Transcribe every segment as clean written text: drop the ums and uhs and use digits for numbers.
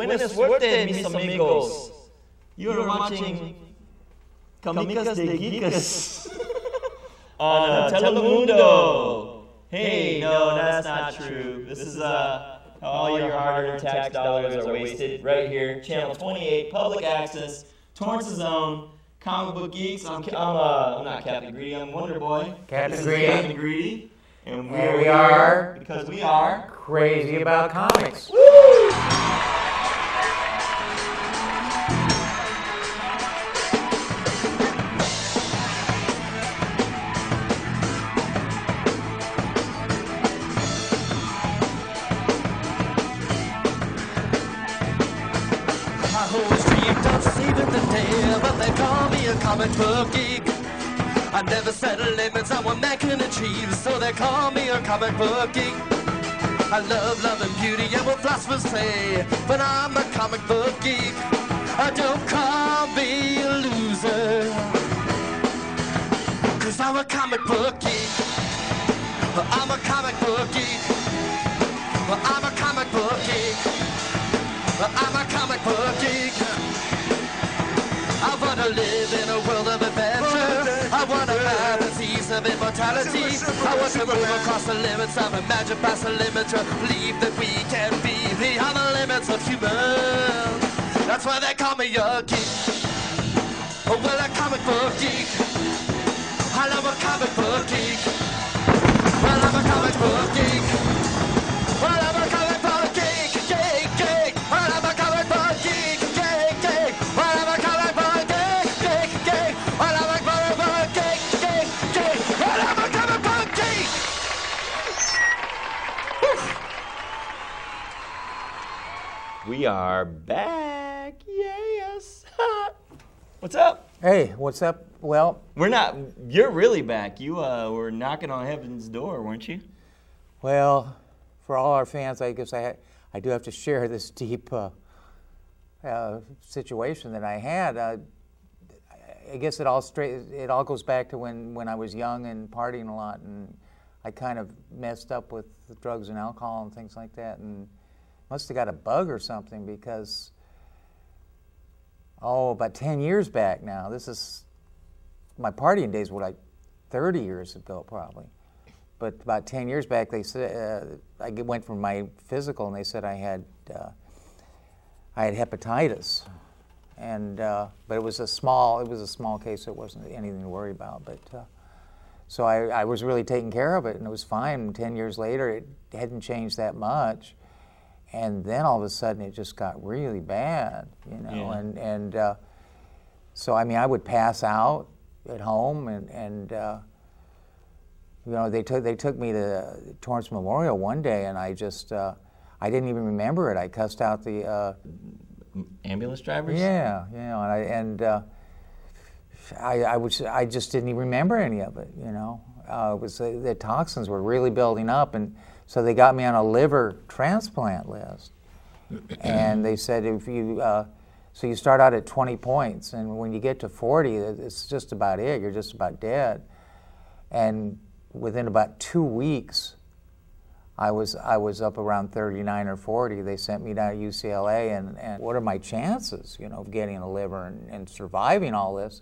Buenas suerte, mis amigos. You are watching Comicas de Geeks on Telemundo. Hey, no, that's not true. This is all your hard-earned tax dollars are wasted right here. Channel 28, public access, Torrance's own, Comic Book Geeks. I'm not Captain Greedy, I'm Wonder Boy. Captain Greedy. And we are because we are crazy about comics. Woo! But they call me a comic book geek. I never set limits on what man can achieve, so they call me a comic book geek. I love and beauty and what philosophers say, but I'm a comic book geek. Don't call me a loser, 'cause I'm a comic book geek. I'm a comic book geek. I'm a comic book geek. I'm a comic book geek. I want to live in a world of adventure. I want to have the seas of immortality. I want to move across the limits of imagine past the limit to believe that we can be beyond the limits of human. That's why they call me a geek. Oh, well, a comic book geek. I love a comic book geek. Well, I'm a comic book geek. Well, I'm a comic book geek. Geek. Well, I'm a comic book geek. Geek. Well, I'm a comic book geek. Geek. Well, I'm a comic book geek. Geek. Well, I'm a comic book geek. We are back. Yes. What's up? Hey, what's up? Well, We're not. You're really back. You were knocking on heaven's door, weren't you? well, for all our fans, I guess I do have to share this deep situation that I had. I guess it all goes back to when I was young and partying a lot, and I kind of messed up with the drugs and alcohol and things like that, and must have got a bug or something because, about 10 years back now. This is, my partying days were like 30 years ago probably. But about 10 years back, they said, I went for my physical and they said I had hepatitis. And, but it was a small case, so it wasn't anything to worry about. But, so I was really taking care of it and it was fine. And 10 years later, it hadn't changed that much. And then all of a sudden it just got really bad, you know. Yeah. And so I mean, I would pass out at home, and you know, they took me to Torrance Memorial one day, and I just I didn't even remember it. I cussed out the Ambulance drivers? yeah, you know, I just didn't even remember any of it, you know. It was the toxins were really building up, and so they got me on a liver transplant list. And they said if you, so you start out at 20 points, and when you get to 40, it's just about it. You're just about dead. And within about 2 weeks, I was up around 39 or 40. They sent me down to UCLA, and what are my chances, you know, of getting a liver and surviving all this?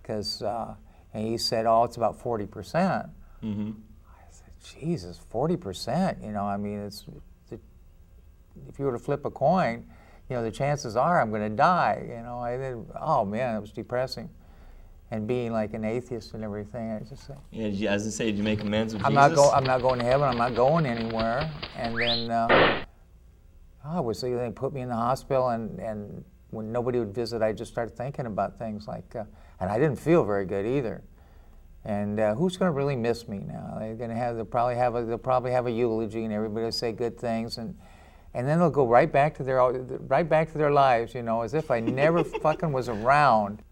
Because, and he said, oh, it's about 40%. Mm-hmm. I said, Jesus, 40%, you know, I mean, if you were to flip a coin, you know, the chances are I'm going to die, you know. Oh, man, it was depressing. And being like an atheist and everything, I just said, Yeah, as I say, did you make amends with I'm Jesus? not going to heaven. I'm not going anywhere. And then, they put me in the hospital, and when nobody would visit, I just started thinking about things like, and I didn't feel very good either. And who's going to really miss me now? They'll probably have a eulogy, and everybody will say good things, and then they'll go right back to their lives, you know, as if I never fucking was around.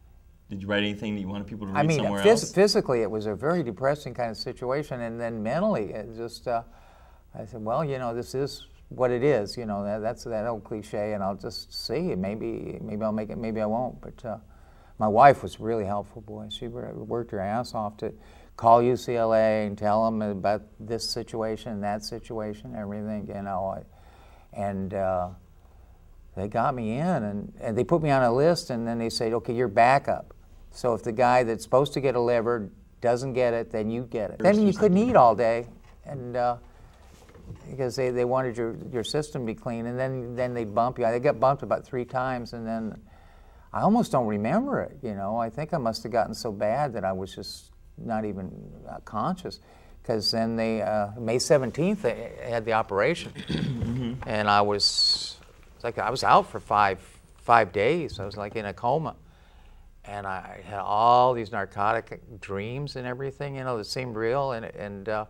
Did you write anything that you wanted people to read I mean, somewhere else? physically, it was a very depressing kind of situation, and then mentally, it just, I said, well, you know, this is what it is, you know, that's that old cliche, and I'll just see. Maybe I'll make it, maybe I won't. But my wife was really helpful, boy. She worked her ass off to call UCLA and tell them about this situation, that situation, everything, you know. And they got me in, and they put me on a list, and then they said, okay, you're backup. So if the guy that's supposed to get a liver doesn't get it, then you get it. Then you couldn't eat all day, and because they wanted your system to be clean, and then they bump you. I got bumped about 3 times, and then I almost don't remember it, you know. I think I must have gotten so bad that I was just not even conscious. Because then May 17th, they had the operation, and I was out for five days. I was like in a coma, and I had all these narcotic dreams and everything, you know, that seemed real. And do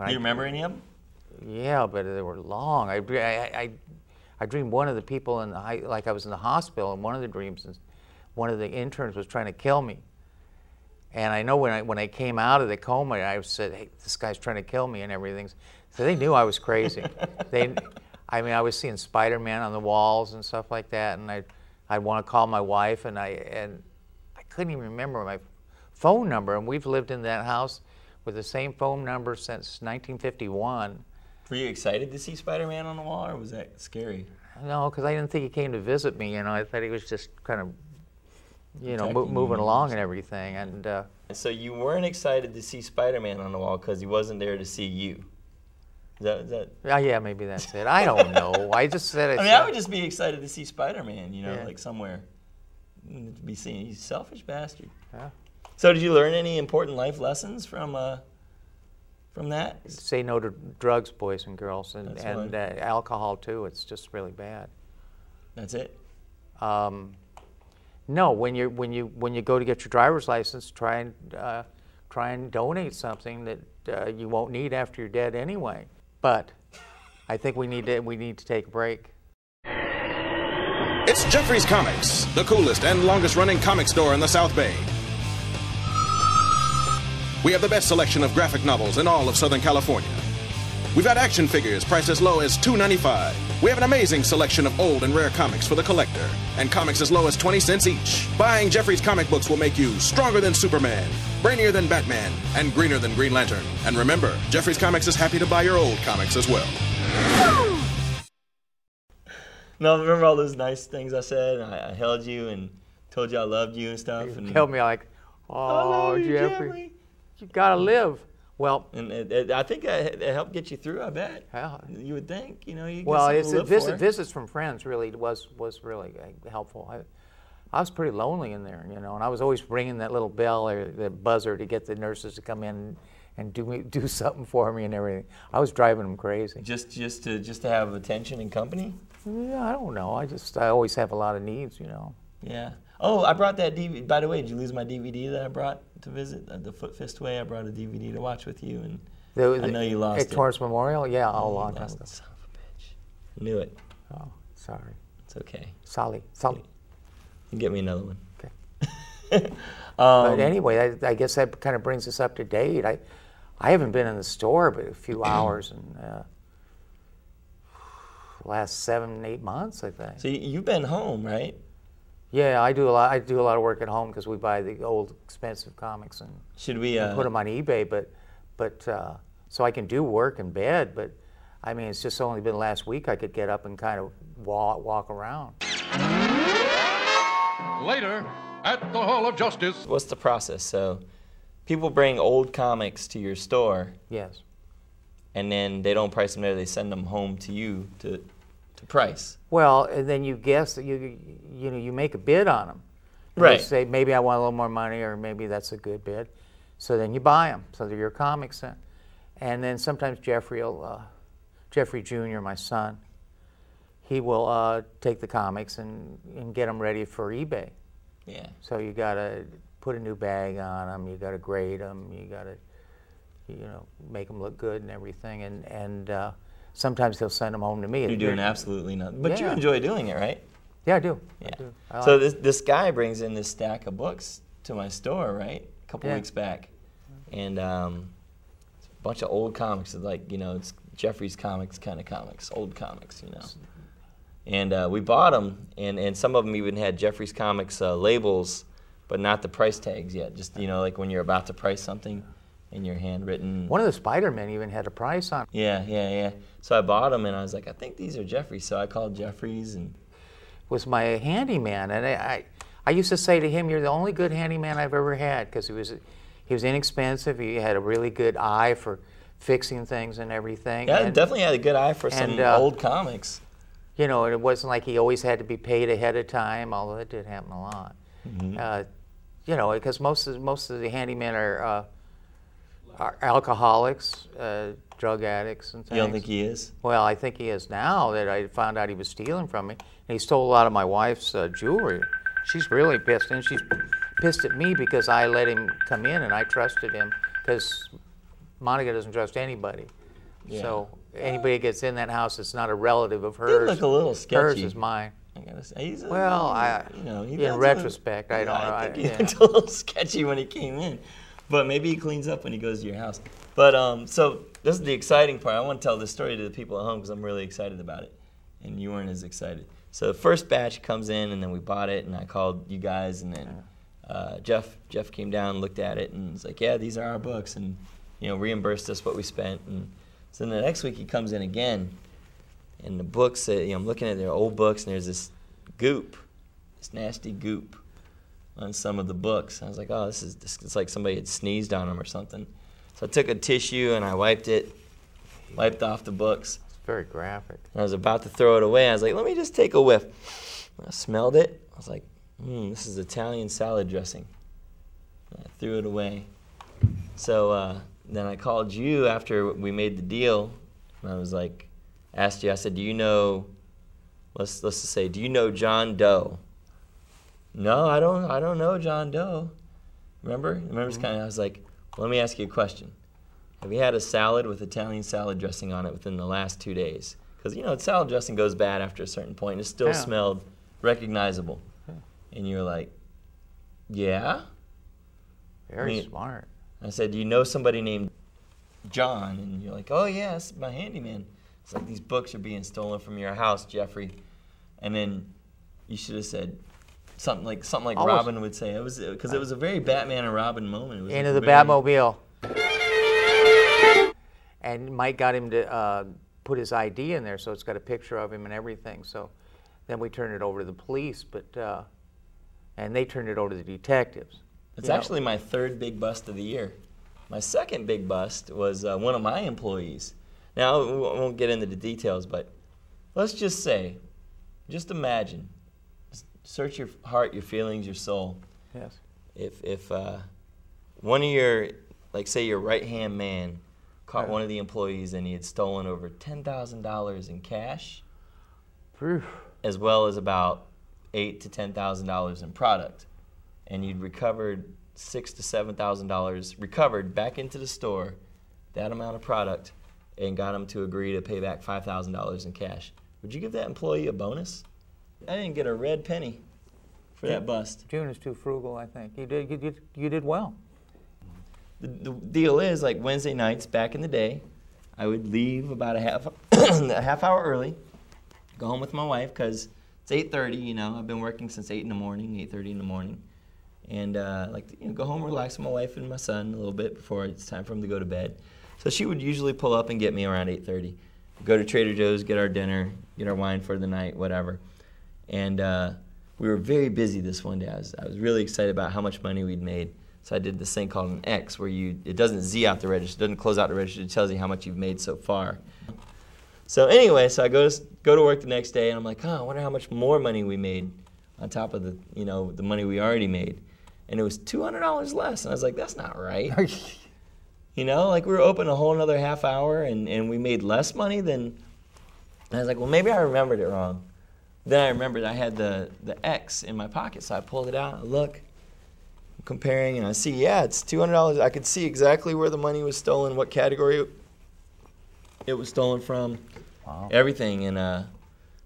you remember any of them? Yeah, but they were long. I dreamed one of the people like I was in the hospital, and one of the dreams, one of the interns was trying to kill me. And I know when I came out of the coma, I said, "Hey, this guy's trying to kill me," and everything. So they knew I was crazy. I mean, I was seeing Spider-Man on the walls and stuff like that, and I'd want to call my wife, and I couldn't even remember my phone number. And we've lived in that house with the same phone number since 1951. Were you excited to see Spider-Man on the wall, or was that scary? No, because I didn't think he came to visit me. You know, I thought he was just kind of, you know, Protecting moving you. along and everything. And so you weren't excited to see Spider-Man on the wall because he wasn't there to see you. Is that? yeah, maybe that's it. I don't know. I just said. I would just be excited to see Spider-Man, you know, Yeah. like somewhere. To be seen. He's a selfish bastard. Yeah. So did you learn any important life lessons from that? Say no to drugs, boys and girls, and That's one. alcohol too. It's just really bad. That's it? No, when you go to get your driver's license, try and donate something that you won't need after you're dead anyway. But I think we need to take a break. It's Jeffrey's Comics, the coolest and longest-running comic store in the South Bay. We have the best selection of graphic novels in all of Southern California. We've got action figures priced as low as $2.95. We have an amazing selection of old and rare comics for the collector, and comics as low as 20 cents each. Buying Jeffrey's comic books will make you stronger than Superman, brainier than Batman, and greener than Green Lantern. And remember, Jeffrey's Comics is happy to buy your old comics as well. No, remember all those nice things I said? I held you and told you I loved you and stuff. You killed me like, oh, love you, Jeffrey, you gotta live. Well, and I think it helped get you through. I bet. Yeah. You would think, you know, you get well, something it's to live for. visits from friends really was really helpful. I was pretty lonely in there, you know, and I was always ringing that little bell or the buzzer to get the nurses to come in and do something for me and everything. I was driving them crazy. Just to have attention and company. Yeah, I don't know. I always have a lot of needs, you know. Yeah. Oh, I brought that DVD. By the way, did you lose my DVD that I brought to visit? The Foot Fist Way. I brought a DVD to watch with you, and I know you lost it. At Torrance Memorial? Yeah, a long time Lost ago. it, son of a bitch. I knew it. Oh, sorry. It's okay. Sorry. You get me another one. Okay. But anyway, I guess that kind of brings us up to date. I haven't been in the store but a few hours in the last 7-8 months, I think. So you've been home, right? Yeah, I do a lot of work at home because we buy the old expensive comics and Should we put them on eBay. But so I can do work in bed. But I mean, it's just only been last week I could get up and kind of walk around. Later, at the Hall of Justice. What's the process? So people bring old comics to your store, Yes. and then they don't price them there. They send them home to you to price. Well, and then you guess that you make a bid on them. Right. You say maybe I want a little more money, or maybe that's a good bid. So then you buy them. So they're your comics then. And then sometimes Jeffrey Jr., my son, he will take the comics and get them ready for eBay. Yeah. So you got to put a new bag on them. You got to grade them. You got to, make them look good and everything. And sometimes they'll send them home to me. You're doing absolutely nothing. But you Yeah. enjoy doing it, right? Yeah, I do. Yeah. I do. I So like this guy brings in this stack of books to my store, right? A couple Yeah. weeks back. And it's a bunch of old comics. It's Jeffrey's Comics kind of comics, old comics, And we bought them, and some of them even had Jeffrey's Comics labels, but not the price tags yet. Just, like when you're about to price something in your handwritten. One of the Spider-Men even had a price on it. Yeah. So I bought them, and I was like, I think these are Jeffrey's. So I called Jeffrey's, and was my handyman, and I used to say to him, "You're the only good handyman I've ever had," because he was inexpensive. He had a really good eye for fixing things and everything. Yeah, and, definitely had a good eye for some old comics. You know, it wasn't like he always had to be paid ahead of time, although that did happen a lot. You know, because most of the handymen are alcoholics, drug addicts, and things. You don't think he is? Well, I think he is now that I found out he was stealing from me. And he stole a lot of my wife's jewelry. She's really pissed, and she's pissed at me because I let him come in and I trusted him, because Monica doesn't trust anybody. Yeah. So anybody that gets in that house that's not a relative of hers, he look a little sketchy. Hers is mine. I gotta say, you know, in retrospect, I don't know. I think he looked a little sketchy when he came in, but maybe he cleans up when he goes to your house. But so this is the exciting part. I want to tell this story to the people at home because I'm really excited about it, and you weren't as excited. So the first batch comes in, and then we bought it, and I called you guys, and then Jeff came down and looked at it, and was like, "Yeah, these are our books," and reimbursed us what we spent. And so then the next week he comes in again. And the books, I'm looking at their old books, and there's this goop, this nasty goop on some of the books. I was like, oh, it's like somebody had sneezed on them or something. So I took a tissue and I wiped off the books. It's very graphic. And I was about to throw it away. I was like, let me just take a whiff. And I smelled it. I was like, this is Italian salad dressing. And I threw it away. So then I called you after we made the deal, and I was like, asked you, I said, do you know, let's just say, do you know John Doe? No, I don't know John Doe. Remember? It's kind of, I was like, well, let me ask you a question. Have you had a salad with Italian salad dressing on it within the last 2 days? Because, salad dressing goes bad after a certain point, and it still smelled recognizable. And you were like, yeah? Very smart. I said, do you know somebody named John? And you're like, oh, yeah, it's my handyman. It's like, these books are being stolen from your house, Jeffrey. And then you should have said something like Robin would say. It was because it was a very Batman and Robin moment. It was into the Batmobile. And Mike got him to put his ID in there, so it's got a picture of him and everything. So then we turned it over to the police, and they turned it over to the detectives. It's actually my third big bust of the year. My second big bust was one of my employees. Now, we won't get into the details, but let's just say, just imagine, search your heart, your feelings, your soul. Yes. If one of your, like say your right-hand man caught one of the employees and he had stolen over $10,000 in cash, as well as about $8,000 to $10,000 in product, and you'd recovered $6,000 to $7,000 recovered back into the store, that amount of product, and got him to agree to pay back $5,000 in cash, would you give that employee a bonus? I didn't get a red penny for that bust. June is too frugal, I think. You did well. The deal is, like Wednesday nights back in the day, I would leave about a half hour early, go home with my wife because it's 8:30. I've been working since 8:30 in the morning, and go home, relax with my wife and my son a little bit before it's time for them to go to bed. So she would usually pull up and get me around 8:30. Go to Trader Joe's, get our dinner, get our wine for the night, whatever. And we were very busy this one day. I was really excited about how much money we'd made. So I did this thing called an X, where it doesn't Z out the register, it doesn't close out the register, it tells you how much you've made so far. So anyway, I go to work the next day, and I'm like, I wonder how much more money we made on top of the money we already made. And it was $200 less. And I was like, that's not right. We were open a whole another half hour, and we made less money than. And I was like, well, maybe I remembered it wrong. Then I remembered I had the X in my pocket, so I pulled it out. I look, I'm comparing, and I see, yeah, it's $200. I could see exactly where the money was stolen, what category it was stolen from, everything. And I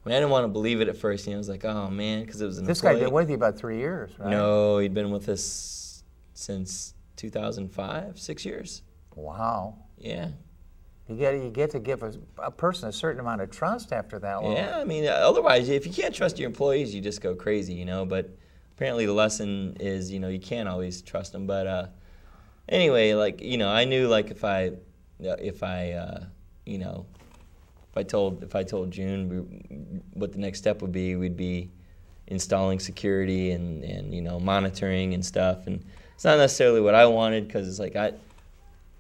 didn't want to believe it at first. I was like, oh man, because it was an This employee. guy been with you about 3 years, right? No, he'd been with us since 2005, 6 years. Wow. Yeah. You get to give a person a certain amount of trust after that long. Yeah, I mean, otherwise, if you can't trust your employees, you just go crazy, But apparently the lesson is, you can't always trust them. But anyway, I knew, if I told June what the next step would be, we'd be installing security and you know, monitoring and stuff. And it's not necessarily what I wanted, because it's like I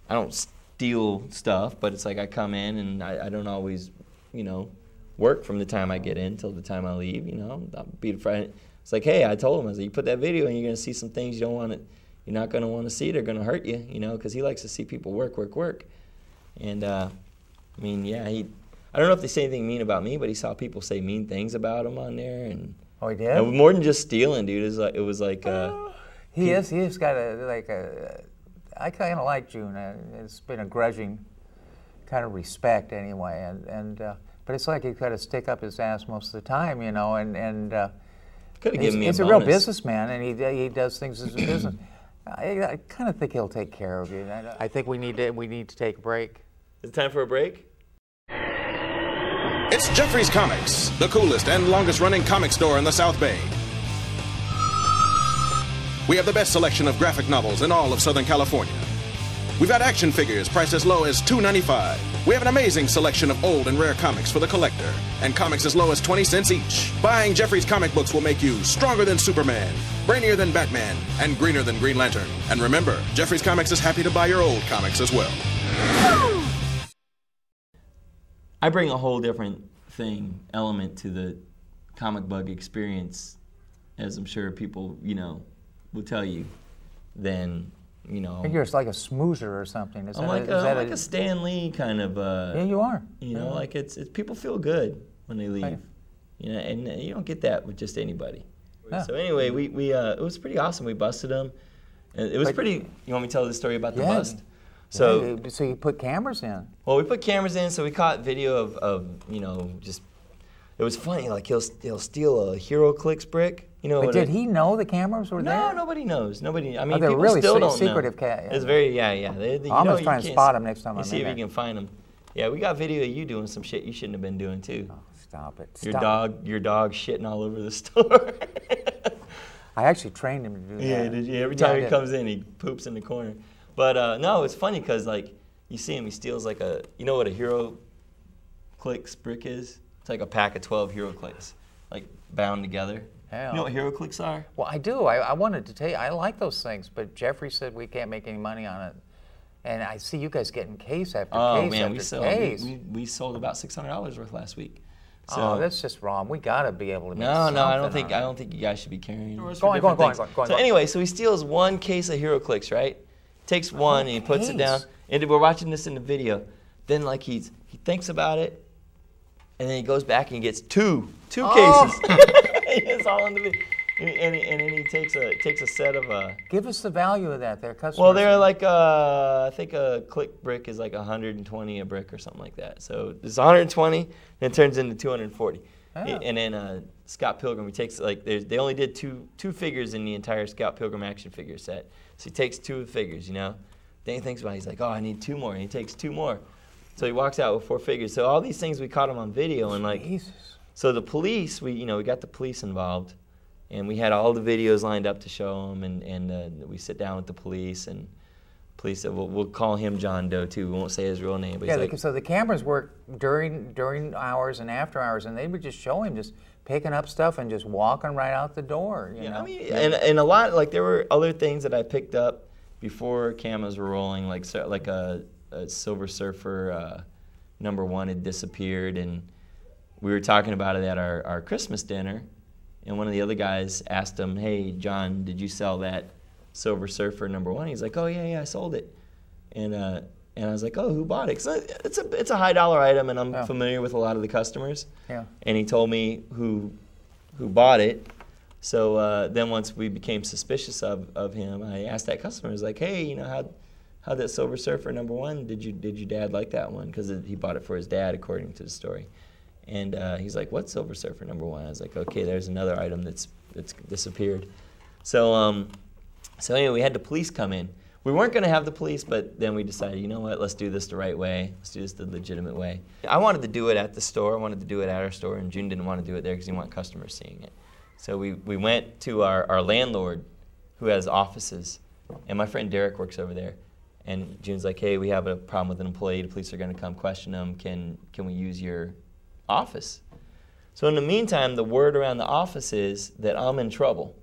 don't steal stuff, but it's like I come in and I don't always, you know, work from the time I get in till the time I leave. You know, I'll be the Friday. It's like, hey, I told him, I was like, you put that video and you're gonna see some things you don't want to. You're not gonna want to see. They're gonna hurt you, you know, because he likes to see people work. And I mean, yeah, I don't know if they say anything mean about me, but he saw people say mean things about him on there, and Oh, he did? more than just stealing, dude. It was like He's got I kind of like June. It's been a grudging kind of respect anyway, but it's like he's got to stick up his ass most of the time, you know, and could have given me he's a real bonus. businessman, and he does things as a business. I kind of think he'll take care of you. I think we need to take a break. Is it time for a break? It's Jeffrey's Comics, the coolest and longest-running comic store in the South Bay. We have the best selection of graphic novels in all of Southern California. We've got action figures priced as low as $2.95. We have an amazing selection of old and rare comics for the collector, and comics as low as 20 cents each. Buying Jeffrey's comic books will make you stronger than Superman, brainier than Batman, and greener than Green Lantern. And remember, Jeffrey's Comics is happy to buy your old comics as well. I bring a whole different element to the comic book experience, as I'm sure people, you know, will tell you, than, you know. I think you're like a smoozer or something. I'm like a Stan Lee kind of. Yeah, you are. You know, like it's people feel good when they leave. Right. You know, and you don't get that with just anybody. Yeah. So anyway, we it was pretty awesome. We busted them. It was pretty. You want me to tell the story about the bust? So you put cameras in. Well, we put cameras in, so we caught video of you know, just. It was funny. Like he'll steal a HeroClix brick. You know. But did he know the cameras were there? No, nobody knows. Nobody. I mean, they're people really still don't secretive know. Yeah. It's very I'm gonna try and spot them next time I'm in see if there. you can find them. Yeah, we got video of you doing some shit you shouldn't have been doing too. Oh, stop it. Your dog shitting all over the store. I actually trained him to do that. Yeah, did you? Every time he comes in, he poops in the corner. But no, it's funny because like you see him, he steals like you know what a HeroClix brick is? It's like a pack of 12 HeroClix, like bound together. Hell. You know what HeroClix are? Well, I do. I wanted to tell you, I like those things, but Jeffrey said we can't make any money on it. And I see you guys getting case after case after case. We sold about $600 worth last week. So, oh, that's just wrong. We got to be able to make No, I don't on think you guys should be carrying. Go on. So anyway, so he steals one case of HeroClix, right? Takes one and he puts it down. And we're watching this in the video. Then like he thinks about it, and then he goes back and he gets two cases. It's all in the video. And then he takes a set of Give us the value of that, there, customers. Well, they're like I think a click brick is like 120 a brick or something like that. So it's 120, then it turns into 240. Oh. And then Scott Pilgrim, he takes like they only did two figures in the entire Scott Pilgrim action figure set. So he takes two figures, you know. Then he thinks about it, he's like, oh, I need two more, and he takes two more. So he walks out with 4 figures. So all these things we caught him on video, and like, Jesus. So the police, we got the police involved. And we had all the videos lined up to show them, and we sit down with the police, and police said, well, we'll call him John Doe too. We won't say his real name. But yeah, he's like, so the cameras work during hours and after hours, and they would just show him just picking up stuff and just walking right out the door. You know? I mean, and a lot, like there were other things that I picked up before cameras were rolling, like a Silver Surfer #1 had disappeared, and we were talking about it at our Christmas dinner. And one of the other guys asked him, hey, John, did you sell that Silver Surfer #1? He's like, oh, yeah, I sold it. And I was like, oh, who bought it? 'Cause it's a high-dollar item, and I'm familiar with a lot of the customers. Yeah. And he told me who bought it. So then once we became suspicious of him, I asked that customer, I was like, hey, you know, how'd that Silver Surfer #1, did your dad like that one? Because he bought it for his dad, according to the story. And he's like, what Silver Surfer #1? I was like, okay, there's another item that's disappeared. So anyway, we had the police come in. We weren't going to have the police, but then we decided, you know what, let's do this the right way. Let's do this the legitimate way. I wanted to do it at the store. I wanted to do it at our store, and June didn't want to do it there because he wanted customers seeing it. So we went to our landlord, who has offices, and my friend Derek works over there. And June's like, hey, we have a problem with an employee. The police are going to come question him. Can we use your office? So in the meantime, the word around the office is that I'm in trouble,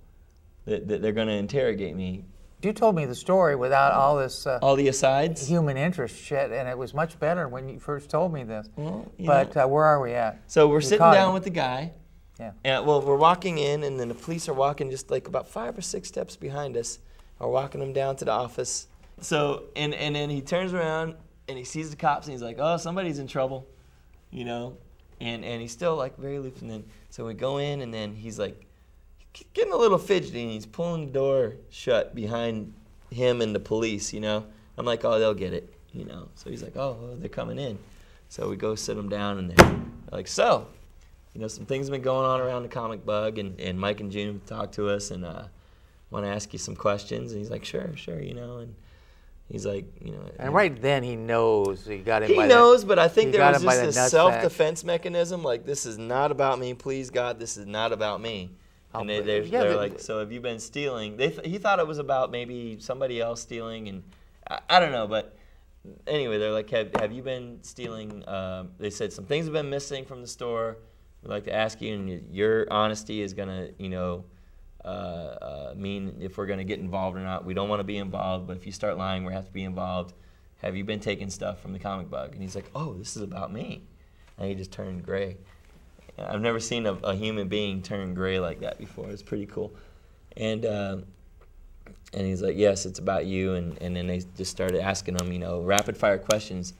that they're going to interrogate me. You told me the story without all this all the asides, human interest shit, and it was much better when you first told me this. Well, but where are we at? So we're sitting down with the guy. Yeah. And, well, we're walking in, and then the police are walking just like about 5 or 6 steps behind us. We're walking them down to the office. So and then he turns around and he sees the cops, and he's like, "Oh, somebody's in trouble," you know. And he's still like very aloof. And then so we go in, and then he's like getting a little fidgety, and he's pulling the door shut behind him and the police, you know. I'm like, "Oh, they'll get it," you know. So he's like, "Oh, they're coming in." So we go sit them down, and they're like, "So, you know, some things have been going on around the comic bug, and Mike and June talked to us, and want to ask you some questions." And he's like, sure, you know. And he's like, you know. And right then he knows he got him. He knows, but I think there was just this this self-defense mechanism, like, this is not about me, please God, this is not about me. And they're like, so have you been stealing? He thought it was about maybe somebody else stealing, and I don't know, but anyway, they're like, have you been stealing? They said some things have been missing from the store. We'd like to ask you, and your honesty is going to, you know, mean if we're going to get involved or not. We don't want to be involved, but if you start lying, we have to be involved. Have you been taking stuff from the comic bug? And he's like, oh, this is about me. And he just turned gray. I've never seen a human being turn gray like that before. It's pretty cool. And he's like, yes, it's about you. And then they just started asking him, you know, rapid fire questions.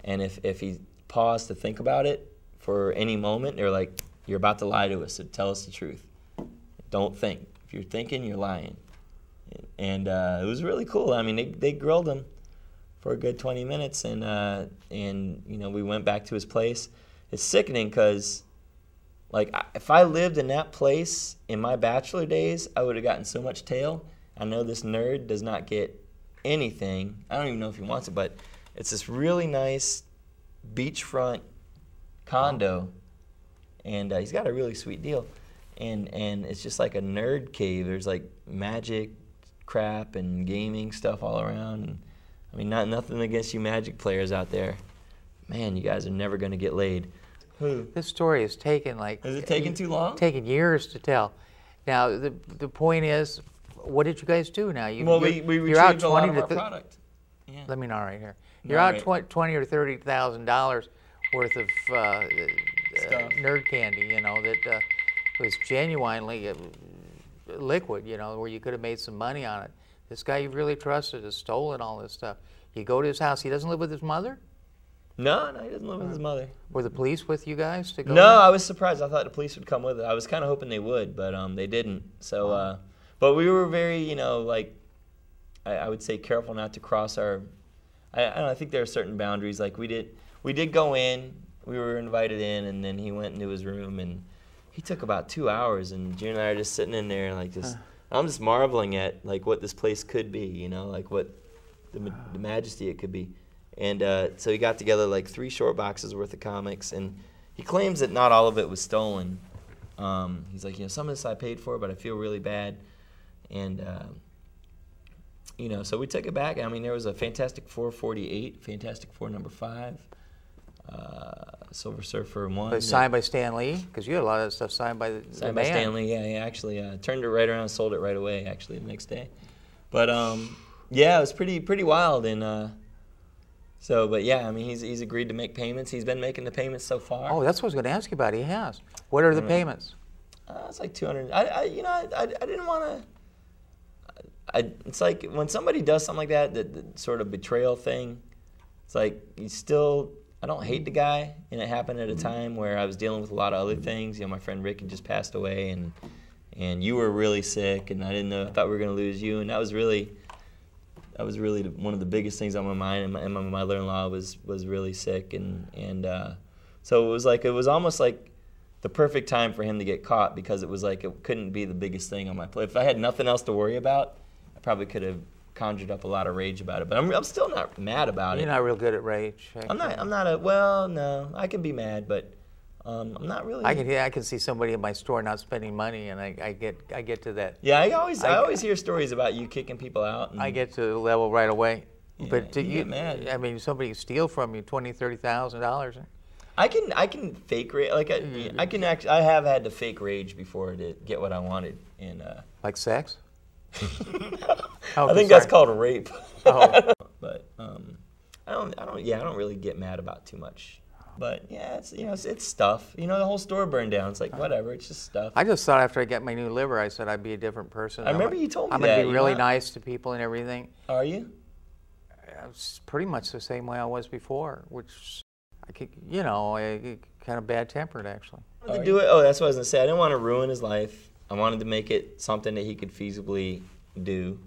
And if he paused to think about it for any moment, they're like, you're about to lie to us, so tell us the truth. Don't think. If you're thinking, you're lying. And it was really cool. I mean, they grilled him for a good 20 minutes, and you know, we went back to his place. It's sickening because, like, if I lived in that place in my bachelor days, I would have gotten so much tail. I know this nerd does not get anything. I don't even know if he wants it, but it's this really nice beachfront condo, and he's got a really sweet deal. And it's just like a nerd cave. There's like magic crap and gaming stuff all around. And, I mean, nothing against you Magic players out there. Man, you guys are never going to get laid. Who? This story is taken like... Is it taking too long? Taken years to tell. Now, the point is, what did you guys do now? We retrieved a lot of our product. Yeah. Let me know right here. You're out $20,000 or $30,000 worth of nerd candy, you know, that was genuinely liquid, you know, where you could have made some money on it. This guy you really trusted has stolen all this stuff. You go to his house. He doesn't live with his mother? No, he doesn't live with his mother. Were the police with you guys to go? No, I was surprised. I thought the police would come with it. I was kind of hoping they would, but they didn't. So, but we were very, you know, like, I would say careful not to cross our. I think there are certain boundaries. Like we did go in. We were invited in, and then he went into his room, and he took about 2 hours, and June and I are just sitting in there, like just. I'm just marveling at like what this place could be, you know, like what the majesty it could be. And so he got together like 3 short boxes worth of comics, and he claims that not all of it was stolen. He's like, you know, some of this I paid for, but I feel really bad. And, you know, so we took it back. I mean, there was a Fantastic Four 48, Fantastic Four number 5, Silver Surfer 1. But signed by Stan Lee? Because you had a lot of that stuff signed by the Signed by Stan Lee, yeah. He actually turned it right around and sold it right away, actually, the next day. But, yeah, it was pretty wild. And so, but yeah, I mean, he's agreed to make payments. He's been making the payments so far. Oh, that's what I was going to ask you about. He has. What are the payments? It's like $200. I didn't want to. It's like when somebody does something like that, the sort of betrayal thing. It's like you still. I don't hate the guy, and it happened at a time where I was dealing with a lot of other things. You know, my friend Rick had just passed away, and you were really sick, and I didn't know. I thought we were going to lose you, and that was really one of the biggest things on my mind. And my mother-in-law was really sick, and so it was almost like the perfect time for him to get caught, because it was like it couldn't be the biggest thing on my plate. If I had nothing else to worry about, I probably could have conjured up a lot of rage about it. But I'm still not mad about it. You're not real good at rage. No, I can be mad, but I'm not really. I can see somebody in my store not spending money, and I get to that. Yeah, I always hear stories about you kicking people out. And I get to the level right away. Yeah, but you get mad. I mean, somebody steal from you $20,000, $30,000. I can fake rage. Like I can actually. I have had to fake rage before to get what I wanted. And like sex? I think that's called rape. Oh. But I don't really get mad about too much. But yeah, it's stuff. You know, the whole store burned down. It's like whatever. It's just stuff. I just thought after I got my new liver, I said I'd be a different person. I remember you told me I'm that. going to be really nice to people and everything. Are you? It's pretty much the same way I was before, which I could, you know, kind of bad-tempered actually. To do it. Oh, that's what I was gonna say. I didn't want to ruin his life. I wanted to make it something that he could feasibly do.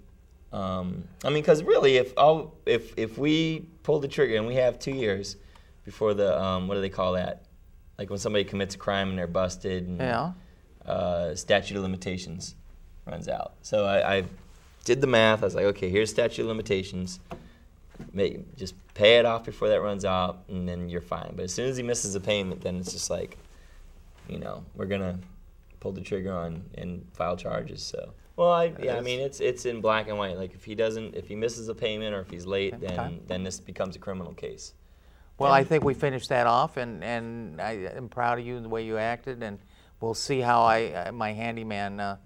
I mean, because really, if we pull the trigger and we have 2 years before the what do they call that? Like when somebody commits a crime and they're busted. And, yeah. Statute of limitations runs out. So I did the math. I was like, okay, here's statute of limitations. Just pay it off before that runs out, and then you're fine. But as soon as he misses a payment, then it's just like, you know, we're gonna pull the trigger on and file charges. So, well, I mean, it's in black and white. Like if he misses a payment or if he's late, then this becomes a criminal case. Well, I think we finished that off, and I am proud of you and the way you acted, and we'll see how my handyman,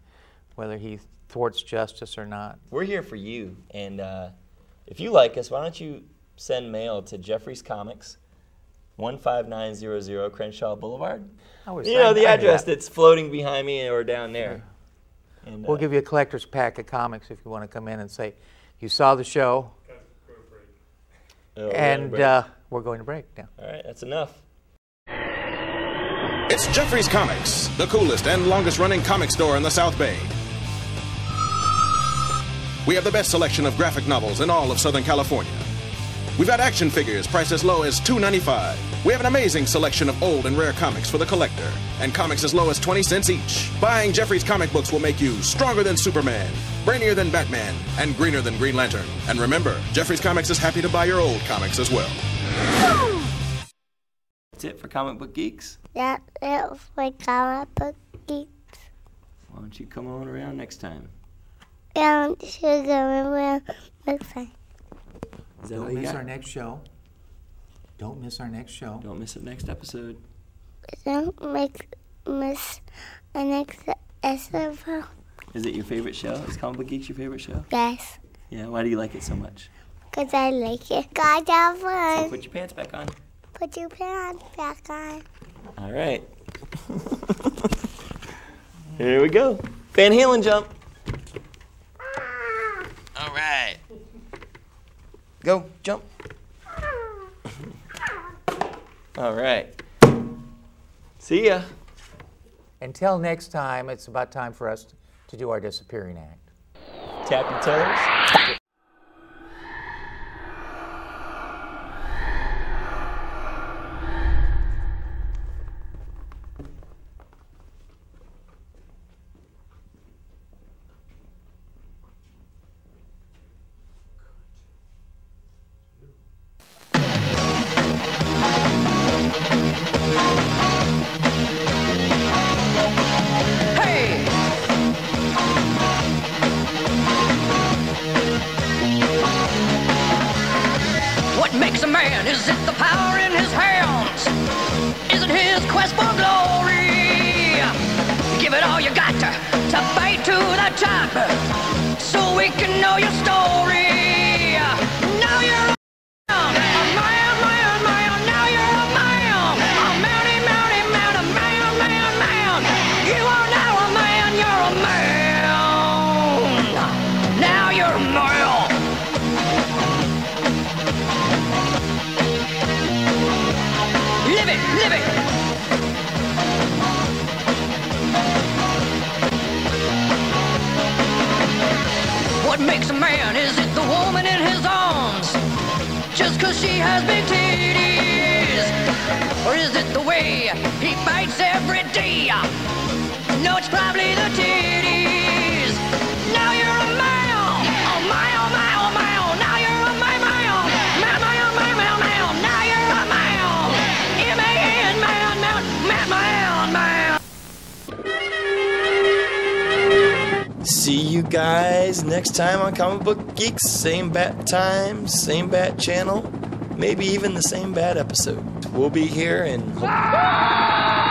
whether he thwarts justice or not. We're here for you, and if you like us, why don't you send mail to Jeffrey's Comics, 15900 Crenshaw Boulevard. You know, the address that's floating behind me or down there. And, we'll give you a collector's pack of comics if you want to come in and say, you saw the show, and we're going to break now. All right, that's enough. It's Jeffrey's Comics, the coolest and longest-running comic store in the South Bay. We have the best selection of graphic novels in all of Southern California. We've got action figures priced as low as $2.95. We have an amazing selection of old and rare comics for the collector, and comics as low as 20 cents each. Buying Jeffrey's comic books will make you stronger than Superman, brainier than Batman, and greener than Green Lantern. And remember, Jeffrey's Comics is happy to buy your old comics as well. That's it for Comic Book Geeks? That's it for Comic Book Geeks. Why don't you come on around next time? And should go around next time. Don't miss our next show. Don't miss our next show. Don't miss the next episode. Don't miss our next episode. Is it your favorite show? Is Comic Book Geeks your favorite show? Yes. Yeah, why do you like it so much? Because I like it. God, have fun. So put your pants back on. Put your pants back on. All right. Here we go. Van Halen jump. All right. Go, jump. All right. See ya. Until next time, it's about time for us to do our disappearing act. Tap your toes. Is it the power in his hands? Is it his quest for glory? Give it all you got to fight to the top, so we can know your story. Now you're a man, now you're a man, a man. You are now a man, you're a man. Now you're a man. Live it! What makes a man? Is it the woman in his arms? Just 'cause she has big titties? Or is it the way he fights every day? No, it's probably the titties. Now you're a man! Oh my, oh my, oh my, oh, now you're a man, man. Now you're a man. See you guys next time on Comic Book Geeks. Same bat time, same bat channel, maybe even the same bat episode. we'll be here and.